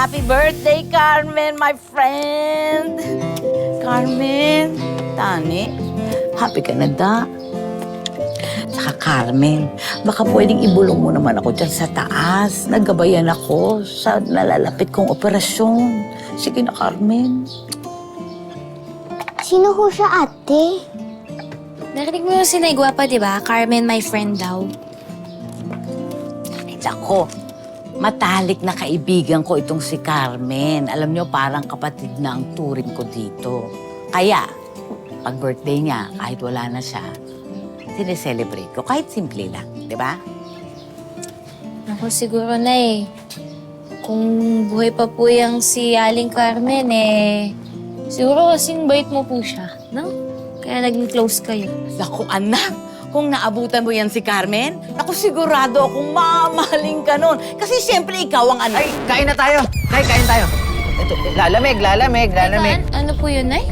Happy birthday, Carmen, my friend! Carmen, Tani, happy ka na da. Saka Carmen, baka pwedeng ibulong mo naman ako dyan sa taas. Naggabayan ako sa nalalapit kong operasyon. Sige na, Carmen. Sino ho siya, ate? Narinig mo yung sinay gwapa, di ba? Carmen, my friend daw. Ay, ako. Matalik na kaibigan ko itong si Carmen. Alam nyo, parang kapatid na ang turing ko dito. Kaya, pag birthday niya, kahit wala na siya, sineselebrate ko. Kahit simple lang, di ba? Ako siguro na eh. Kung buhay pa po yung si Aling Carmen eh, siguro kasing bait mo po siya, no? Kaya naging close kayo. Naku, anak, kung naabutan mo yan si Carmen, naku, sigurado akong mamahalin ka nun. Kasi siyempre ikaw ang anak. Ay, kain na tayo. Kain tayo. Ito, lalamig. Teka, ano po yun, Nay?